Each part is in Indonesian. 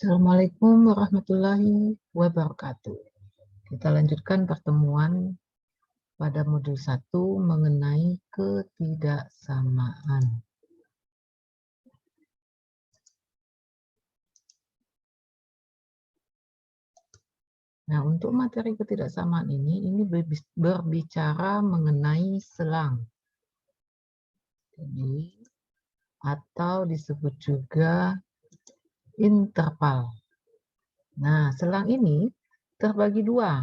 Assalamualaikum warahmatullahi wabarakatuh. Kita lanjutkan pertemuan pada modul 1 mengenai ketidaksamaan. Nah, untuk materi ketidaksamaan ini berbicara mengenai selang. Jadi, atau disebut juga interval. Nah, selang ini terbagi dua,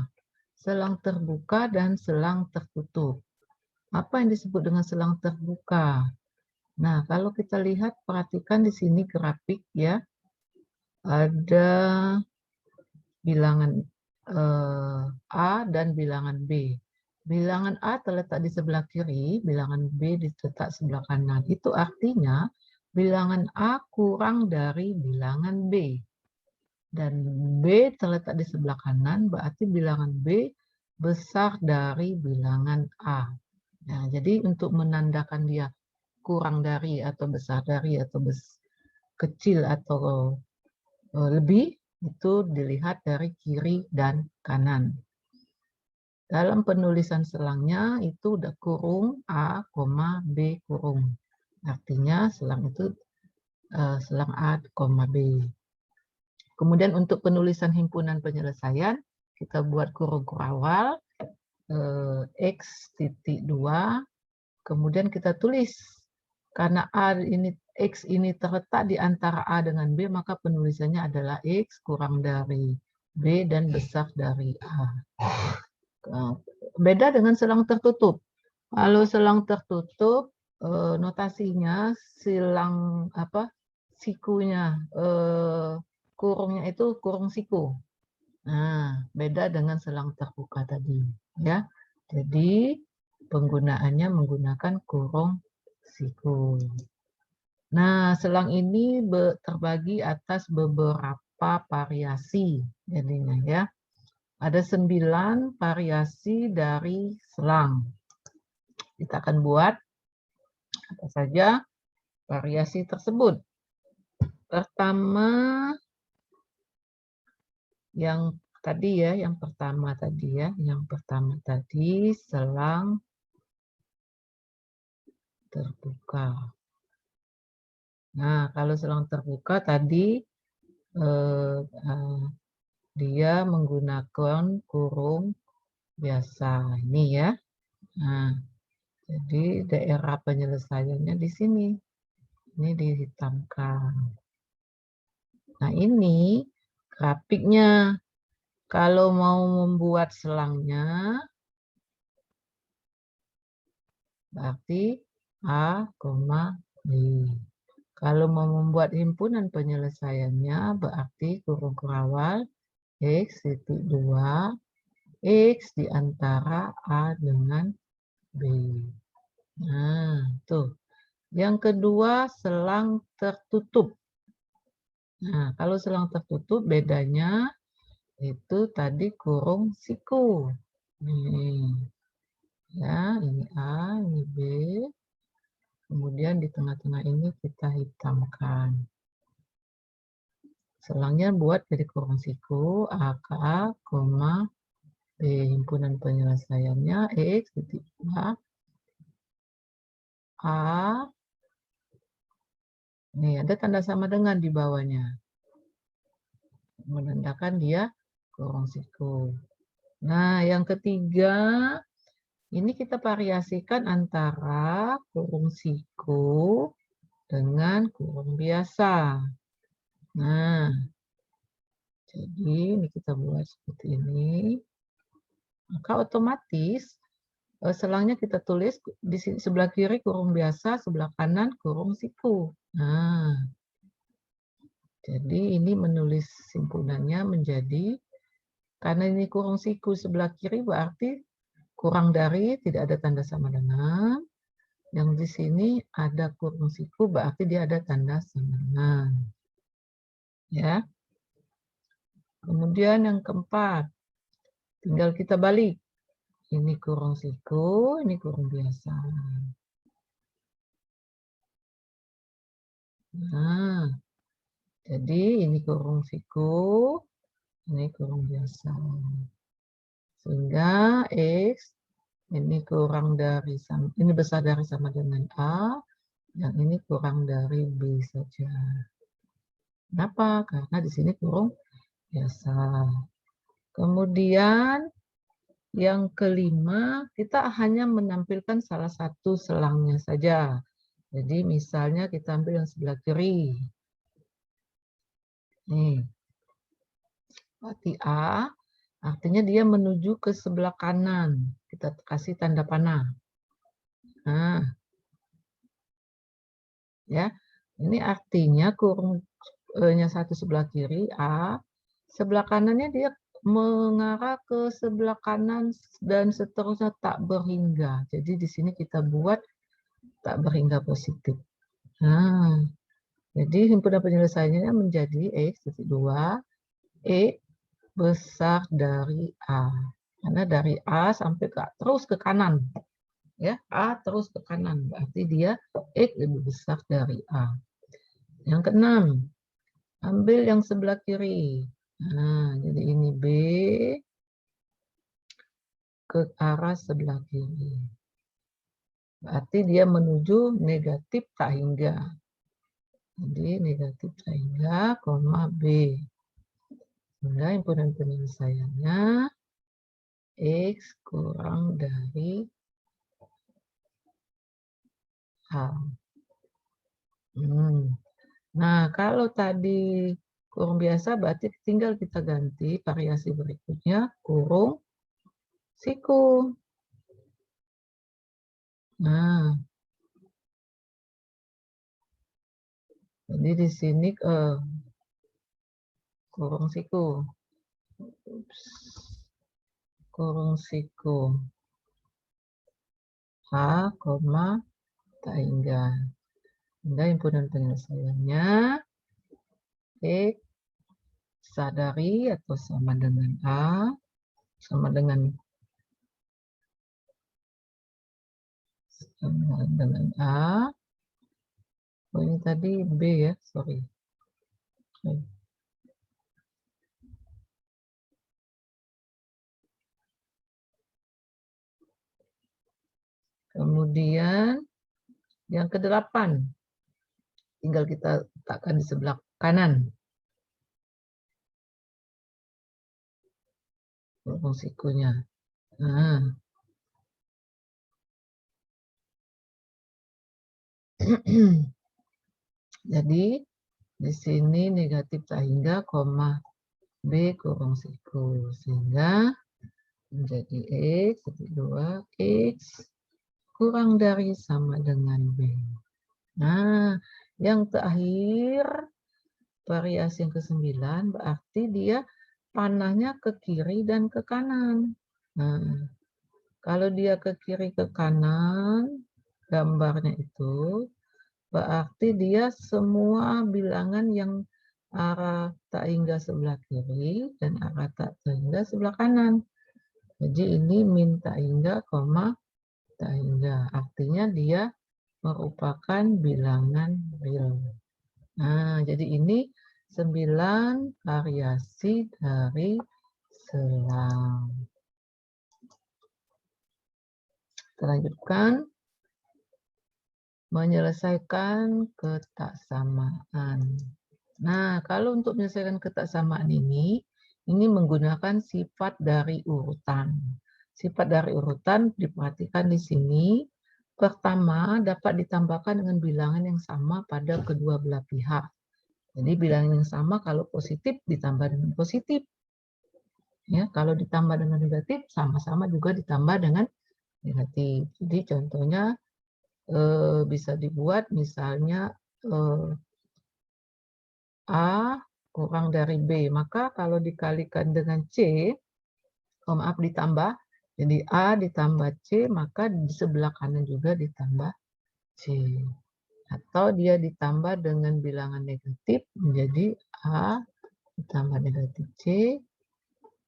selang terbuka dan selang tertutup. Apa yang disebut dengan selang terbuka? Nah, kalau kita lihat, perhatikan di sini grafik ya, ada bilangan A dan bilangan B. Bilangan A terletak di sebelah kiri, bilangan B diletak sebelah kanan. Itu artinya bilangan A kurang dari bilangan B. Dan B terletak di sebelah kanan, berarti bilangan B besar dari bilangan A. Nah, jadi untuk menandakan dia kurang dari atau besar dari atau kecil atau lebih, itu dilihat dari kiri dan kanan. Dalam penulisan selangnya itu udah kurung A, B kurung. Artinya selang itu selang A, B. Kemudian untuk penulisan himpunan penyelesaian, kita buat kurung kurawal X titik 2, kemudian kita tulis. Karena A ini X ini terletak di antara A dengan B, maka penulisannya adalah X kurang dari B dan besar dari A. Beda dengan selang tertutup. Kalau selang tertutup, notasinya silang sikunya, kurungnya itu kurung siku. Nah, beda dengan selang terbuka tadi, ya. Jadi penggunaannya menggunakan kurung siku. Nah, selang ini terbagi atas beberapa variasi jadinya ya. Ada 9 variasi dari selang. Kita akan buat apa saja variasi tersebut. Pertama, yang tadi ya, yang pertama tadi selang terbuka. Nah, kalau selang terbuka tadi dia menggunakan kurung biasa ini ya. Nah, jadi daerah penyelesaiannya di sini. Ini dihitamkan. Nah, ini grafiknya. Kalau mau membuat selangnya, berarti A, B. Kalau mau membuat himpunan penyelesaiannya, berarti kurung kurawal X titik 2, X di antara A dengan B. Nah, tuh. Yang kedua, selang tertutup. Nah, kalau selang tertutup bedanya itu tadi kurung siku. Nih. Ya, ini A, ini B. Kemudian di tengah-tengah ini kita hitamkan. Selangnya buat jadi kurung siku, AK, B. Himpunan penyelesaiannya X titik 2, A. Nih, ada tanda sama dengan di bawahnya. Menandakan dia kurung siku. Nah, yang ketiga, ini kita variasikan antara kurung siku dengan kurung biasa. Nah, jadi ini kita buat seperti ini. Maka otomatis selangnya kita tulis di sebelah kiri kurung biasa, sebelah kanan kurung siku. Nah, jadi ini menulis simpulannya menjadi, karena ini kurung siku sebelah kiri berarti kurang dari, tidak ada tanda sama dengan. Yang di sini ada kurung siku berarti dia ada tanda sama dengan. Ya. Kemudian yang keempat, tinggal kita balik. Ini kurung siku, ini kurung biasa. Nah, Jadi ini kurung siku, ini kurung biasa. Sehingga X ini kurang dari ini besar dari sama dengan A, yang ini kurang dari B saja. Kenapa? Karena di sini kurung biasa. Kemudian yang kelima, kita hanya menampilkan salah satu selangnya saja. Jadi misalnya kita ambil yang sebelah kiri. Nih, berarti A, artinya dia menuju ke sebelah kanan. Kita kasih tanda panah. Nah, ya, ini artinya kurungnya satu sebelah kiri A, sebelah kanannya dia mengarah ke sebelah kanan dan seterusnya tak berhingga. Jadi di sini kita buat tak berhingga positif. Nah, jadi himpunan penyelesaiannya menjadi X,2 E besar dari A. Karena dari A sampai terus ke kanan. Ya, A terus ke kanan. Berarti dia X lebih besar dari A. Yang keenam, ambil yang sebelah kiri. Nah, jadi ini B ke arah sebelah kiri. Berarti dia menuju negatif tak hingga. Jadi negatif tak hingga, koma B. Sehingga himpunan penyelesaiannya X kurang dari A. Nah, kalau tadi kurung biasa berarti tinggal kita ganti variasi berikutnya kurung siku. Nah, jadi di sini kurung siku. Ups. Kurung siku. H, tak hingga. Hingga himpunan penyelesaiannya X sadari atau sama dengan A, sama dengan A. Oh, ini tadi B ya, sorry. Kemudian yang ke-8, tinggal kita letakkan di sebelah kanan. Kurung sikunya. Nah. Jadi di sini negatif tak hingga, koma B kurung siku. Sehingga menjadi X,2 X kurang dari sama dengan B. Nah, yang terakhir variasi yang ke-9 berarti dia panahnya ke kiri dan ke kanan. Nah, kalau dia ke kiri ke kanan, gambarnya itu berarti dia semua bilangan yang arah tak hingga sebelah kiri dan arah tak hingga sebelah kanan. Jadi ini min tak hingga, koma tak hingga. Artinya dia merupakan bilangan real. Nah, jadi ini 9 variasi dari selang. Kita lanjutkan. Menyelesaikan ketaksamaan. Nah, kalau untuk menyelesaikan ketaksamaan ini menggunakan sifat dari urutan. Sifat dari urutan diperhatikan di sini. Pertama, dapat ditambahkan dengan bilangan yang sama pada kedua belah pihak. Jadi bilangan yang sama kalau positif ditambah dengan positif. Ya, kalau ditambah dengan negatif sama-sama juga ditambah dengan negatif. Jadi contohnya bisa dibuat misalnya A kurang dari B. Maka kalau dikalikan dengan C, maaf ditambah, jadi A ditambah C, maka di sebelah kanan juga ditambah C. Atau dia ditambah dengan bilangan negatif menjadi A ditambah negatif C,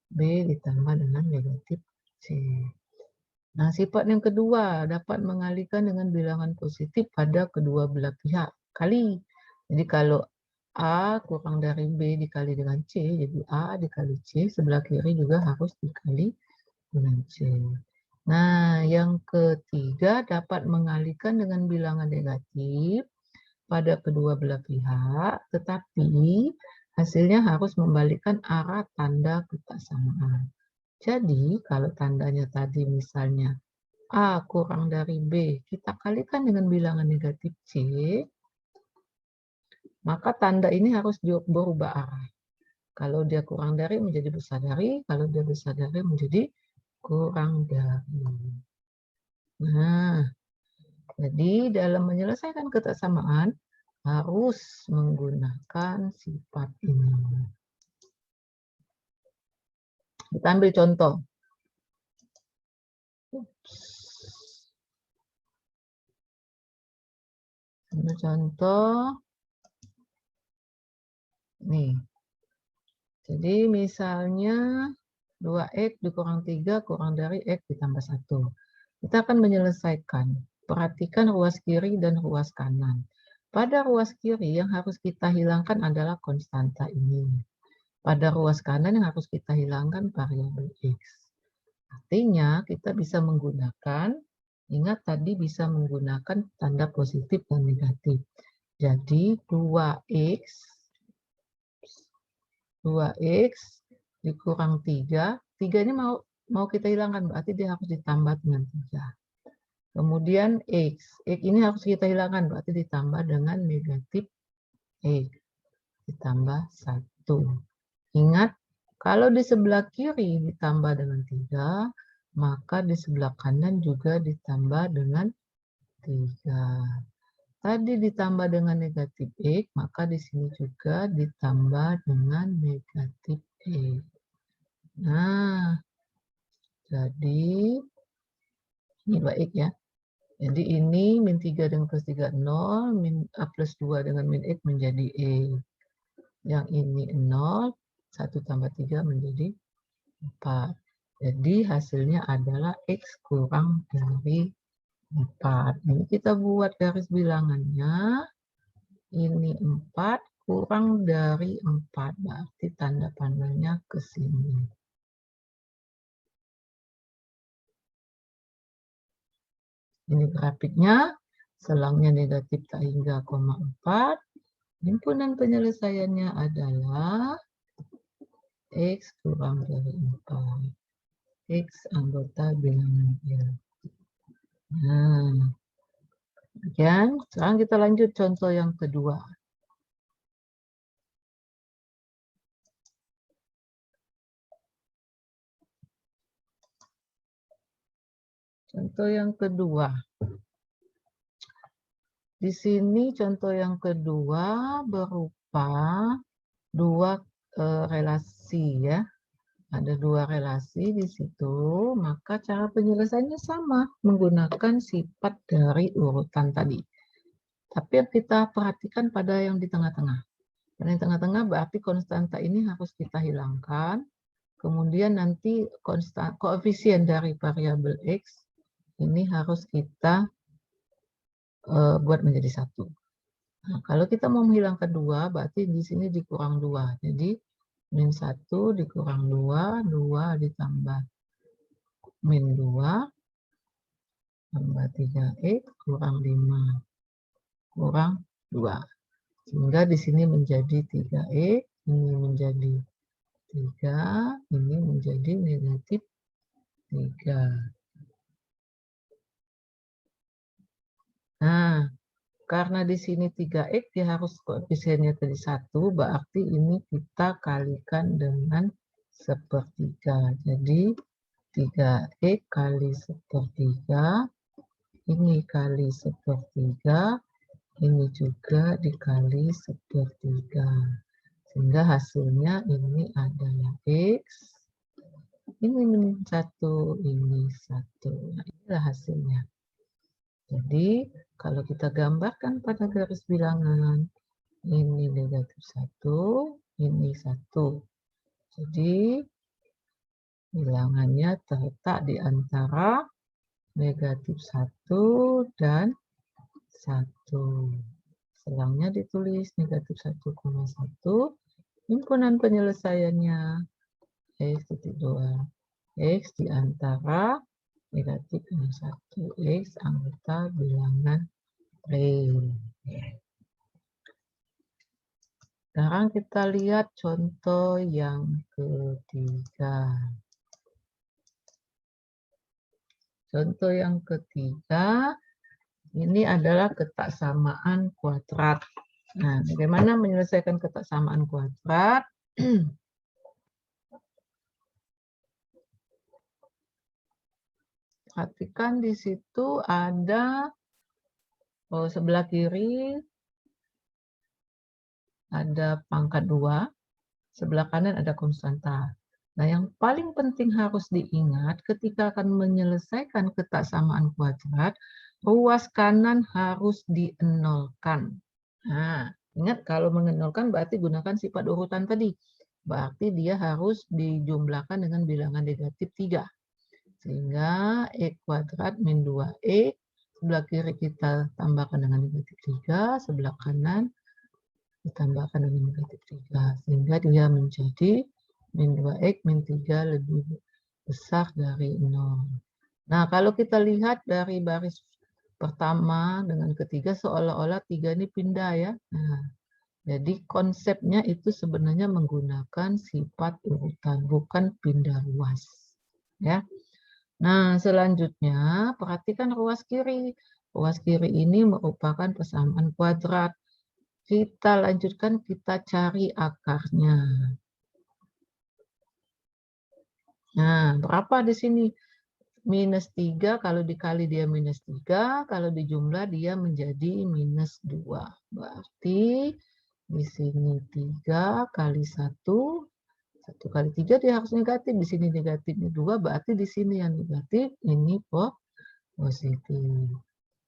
B ditambah dengan negatif C. Nah, sifat yang kedua dapat mengalihkan dengan bilangan positif pada kedua belah pihak. Kali. Jadi kalau A kurang dari B dikali dengan C, jadi A dikali C, sebelah kiri juga harus dikali dengan C. Nah, yang ketiga dapat mengalihkan dengan bilangan negatif pada kedua belah pihak, tetapi hasilnya harus membalikkan arah tanda kesamaan. Jadi, kalau tandanya tadi misalnya A kurang dari B, kita kalikan dengan bilangan negatif C, maka tanda ini harus berubah arah. Kalau dia kurang dari menjadi besar dari, kalau dia besar dari menjadi kurang dari. Nah, jadi dalam menyelesaikan kesamaan harus menggunakan sifat ini. Kita ambil contoh. Ambil contoh. Nih. Jadi misalnya 2x dikurang 3 kurang dari x ditambah 1. Kita akan menyelesaikan. Perhatikan ruas kiri dan ruas kanan. Pada ruas kiri yang harus kita hilangkan adalah konstanta ini. Pada ruas kanan yang harus kita hilangkan variabel x. Artinya kita bisa menggunakan, ingat tadi bisa menggunakan tanda positif dan negatif. Jadi 2x dikurang 3. 3 ini mau kita hilangkan, berarti dia harus ditambah dengan 3. Kemudian x ini harus kita hilangkan, berarti ditambah dengan negatif x ditambah 1. Ingat, kalau di sebelah kiri ditambah dengan 3, maka di sebelah kanan juga ditambah dengan 3. Tadi ditambah dengan negatif x, maka di sini juga ditambah dengan negatif x. Nah, jadi ini baik ya. Jadi ini min 3 dengan plus 3, 0. Min A plus 2 dengan min X menjadi E. Yang ini 0. 1 tambah 3 menjadi 4. Jadi hasilnya adalah X kurang dari 4. Ini kita buat garis bilangannya. Ini 4 kurang dari 4. Berarti tanda panahnya ke sini. Ini grafiknya, selangnya negatif tak hingga 4. Himpunan penyelesaiannya adalah X kurang dari 4. X anggota bilangan L. Nah, demikian. Sekarang kita lanjut contoh yang kedua. Contoh yang kedua. Di sini contoh yang kedua berupa dua relasi ya. Ada dua relasi di situ, maka cara penyelesaiannya sama, menggunakan sifat dari urutan tadi. Tapi yang kita perhatikan pada yang di tengah-tengah. Pada yang tengah-tengah berarti konstanta ini harus kita hilangkan. Kemudian nanti koefisien dari variabel X ini harus kita buat menjadi 1. Nah, kalau kita mau menghilangkan 2, berarti di sini dikurang 2. Jadi min 1 dikurang 2, 2 ditambah min 2, tambah 3x kurang 5, kurang 2. Sehingga di sini menjadi 3x, ini menjadi 3, ini menjadi negatif 3. Nah, karena di sini 3x, dia harus koefisiennya tadi 1, berarti ini kita kalikan dengan sepertiga. Jadi 3x kali sepertiga, ini kali sepertiga, ini juga dikali sepertiga. Sehingga hasilnya ini adalah X, ini min 1, ini 1. Nah, inilah hasilnya. Jadi, kalau kita gambarkan pada garis bilangan, ini negatif 1, ini 1. Jadi, bilangannya terletak di antara negatif 1 dan 1. Selangnya ditulis negatif 1,1. Himpunan penyelesaiannya X titik 2. X di antara negatif 1. X anggota bilangan ring. Sekarang kita lihat contoh yang ketiga. Contoh yang ketiga, ini adalah ketaksamaan kuadrat. Nah, bagaimana menyelesaikan ketaksamaan kuadrat? Perhatikan di situ ada sebelah kiri ada pangkat 2, sebelah kanan ada konstanta. Nah, yang paling penting harus diingat ketika akan menyelesaikan ketaksamaan kuadrat, ruas kanan harus dienolkan. Nah, ingat kalau mengenolkan berarti gunakan sifat urutan tadi. Berarti dia harus dijumlahkan dengan bilangan negatif 3. Sehingga X kuadrat min 2X, sebelah kiri kita tambahkan dengan negatif 3, sebelah kanan ditambahkan dengan negatif 3. Sehingga dia menjadi min 2X min 3 lebih besar dari 0. Nah, kalau kita lihat dari baris pertama dengan ketiga, seolah-olah 3 ini pindah ya. Nah, jadi konsepnya itu sebenarnya menggunakan sifat urutan, bukan pindah ruas. Ya. Nah, selanjutnya perhatikan ruas kiri. Ruas kiri ini merupakan persamaan kuadrat. Kita lanjutkan, kita cari akarnya. Nah, berapa di sini? Minus 3, kalau dikali dia minus 3, kalau dijumlah dia menjadi minus 2. Berarti di sini 3 kali 1, 1 kali 3 dia harus negatif. Di sini negatifnya 2, berarti di sini yang negatif, ini positif.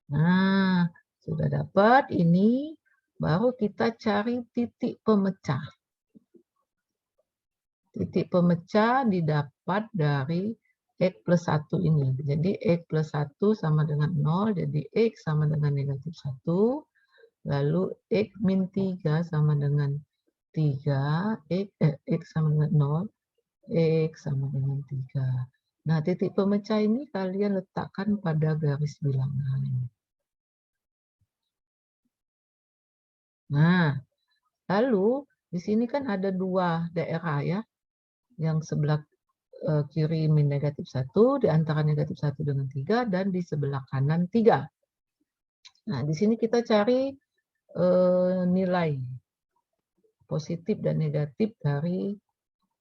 Nah, sudah dapat ini, baru kita cari titik pemecah. Titik pemecah didapat dari X plus 1 ini. Jadi X plus 1 sama dengan 0, jadi X sama dengan negatif 1. Lalu X min 3 sama dengan 3, X sama dengan 0, X sama dengan 3. Nah, titik pemecah ini kalian letakkan pada garis bilangan. Nah, lalu di sini kan ada 2 daerah ya, yang sebelah kiri min negatif 1, di antara negatif 1 dengan 3, dan di sebelah kanan 3. Nah, di sini kita cari nilai positif dan negatif dari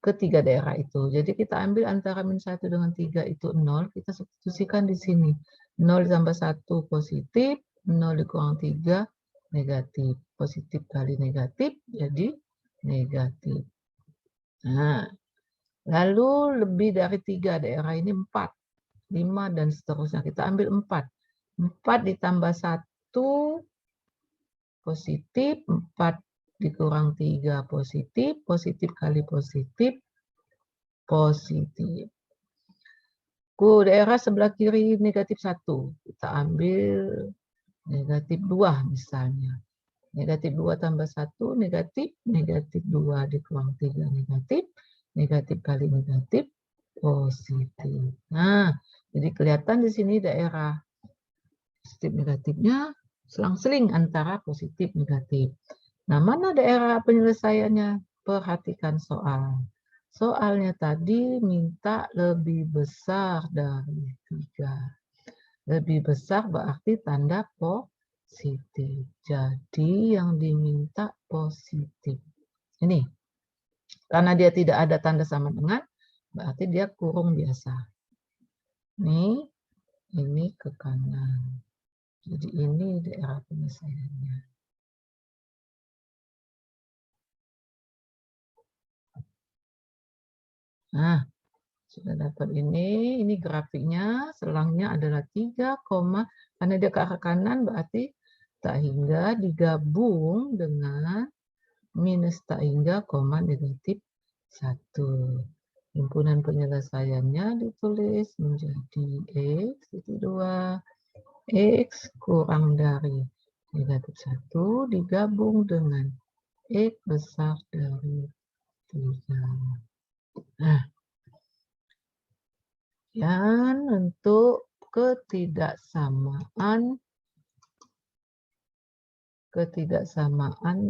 ketiga daerah itu. Jadi kita ambil antara min 1 dengan 3 itu 0, kita substitusikan di sini. 0 ditambah 1 positif, 0 dikurang 3 negatif. Positif kali negatif jadi negatif. Nah, lalu lebih dari 3 daerah ini 4, 5, dan seterusnya. Kita ambil 4. 4 ditambah 1 positif, 4 dikurang 3 positif, positif kali positif, positif. Daerah sebelah kiri negatif 1. Kita ambil negatif 2 misalnya. Negatif 2 tambah 1 negatif, negatif 2 dikurang 3 negatif, negatif kali negatif, positif. Nah, jadi kelihatan di sini daerah positif negatifnya selang-seling antara positif negatif. Nah, mana daerah penyelesaiannya? Perhatikan soal. Soalnya tadi minta lebih besar dari 3. Lebih besar berarti tanda positif. Jadi yang diminta positif. Ini. Karena dia tidak ada tanda sama dengan, berarti dia kurung biasa. Ini ke kanan. Jadi ini daerah penyelesaiannya. Nah, sudah dapat ini grafiknya, selangnya adalah 3, karena dia ke arah kanan berarti tak hingga digabung dengan minus tak hingga, negatif 1. Himpunan penyelesaiannya ditulis menjadi X, 2, X kurang dari Negatif 1 digabung dengan X besar dari 3. Nah, dan untuk ketidaksamaan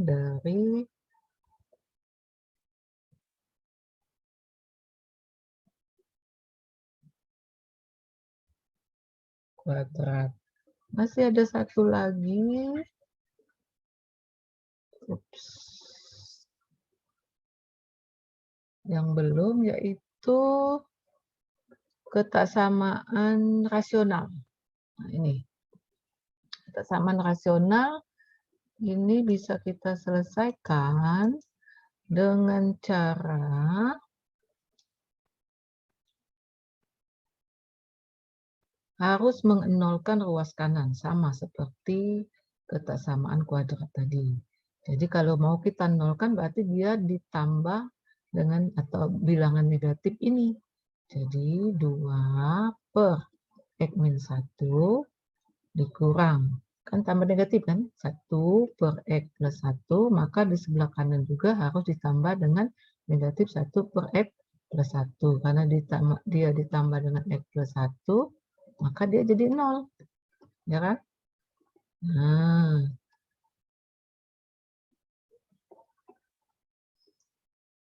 dari kuadrat. Masih ada satu lagi. Ups. Yang belum, yaitu ketaksamaan rasional. Nah, ini ketaksamaan rasional ini bisa kita selesaikan dengan cara harus mengenolkan ruas kanan, sama seperti ketaksamaan kuadrat tadi. Jadi kalau mau kita nolkan berarti dia ditambah dengan atau bilangan negatif ini. Jadi 2 per X-1 dikurang. Kan tambah negatif kan? 1 per X plus 1, maka di sebelah kanan juga harus ditambah dengan negatif 1 per X plus 1. Karena dia ditambah dengan X plus 1, maka dia jadi 0. Ya kan? Nah,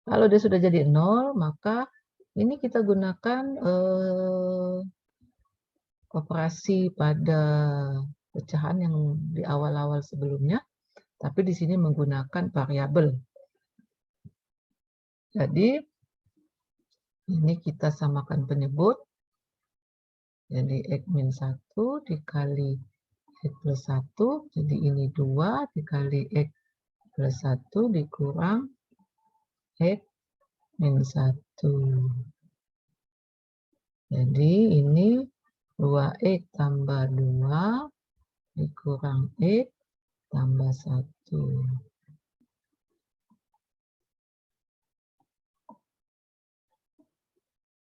kalau dia sudah jadi 0, maka ini kita gunakan operasi pada pecahan yang di awal-awal sebelumnya, tapi di sini menggunakan variabel. Jadi, ini kita samakan penyebut. Jadi X-1 dikali X plus 1, jadi ini 2 dikali X plus 1 dikurang X-1. Jadi ini 2X tambah 2 dikurang X tambah 1.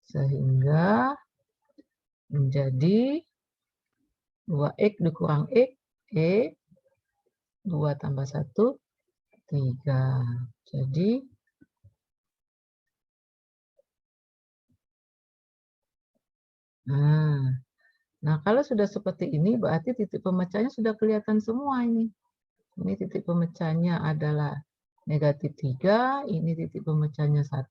Sehingga menjadi 2X dikurang X, 2 tambah 1, 3. Jadi, nah kalau sudah seperti ini berarti titik pemecahnya sudah kelihatan semua ini. Ini titik pemecahnya adalah negatif 3, ini titik pemecahnya 1,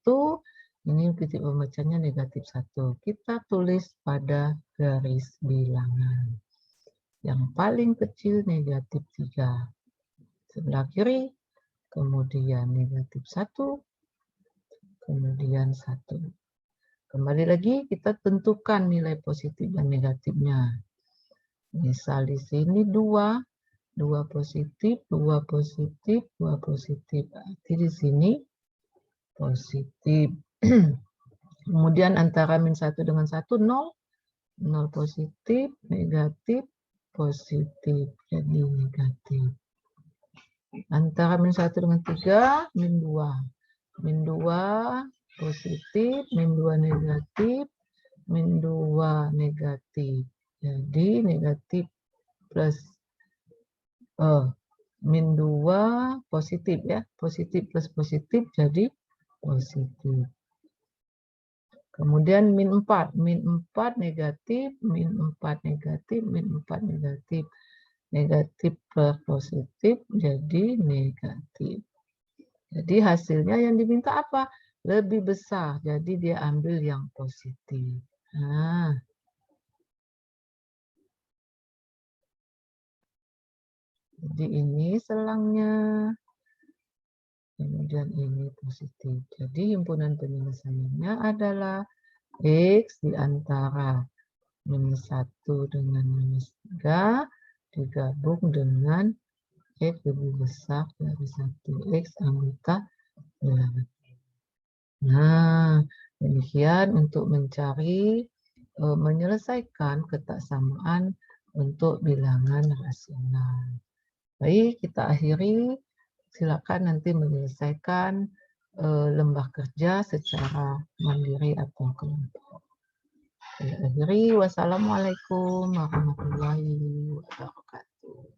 ini titik pemecahnya negatif 1. Kita tulis pada garis bilangan. Yang paling kecil negatif 3. Sebelah kiri, kemudian negatif 1, kemudian 1. Kembali lagi kita tentukan nilai positif dan negatifnya. Misal di sini 2 positif, 2 positif, 2 positif. Berarti di sini positif. Kemudian antara min 1 dengan 1, 0. 0 positif, negatif, positif. Jadi negatif. Antara min 1 dengan 3, min 2. Min 2 positif, min 2 negatif, min 2 negatif. Jadi negatif plus min 2 positif ya. Positif plus positif jadi positif. Kemudian min 4. Min 4 negatif, min 4 negatif, min 4 negatif. Negatif per positif jadi negatif. Jadi hasilnya yang diminta apa? Lebih besar. Jadi dia ambil yang positif. Nah, jadi ini selangnya. Kemudian ini positif. Jadi himpunan penyelesaiannya adalah X di antara minus 1 dengan minus 3 digabung dengan X lebih besar dari 1X anggota bilangan. Nah, demikian untuk mencari menyelesaikan ketaksamaan untuk bilangan rasional. Baik, kita akhiri. Silakan nanti menyelesaikan lembah kerja secara mandiri atau kelompok. Saya akhiri. Wassalamualaikum warahmatullahi wabarakatuh.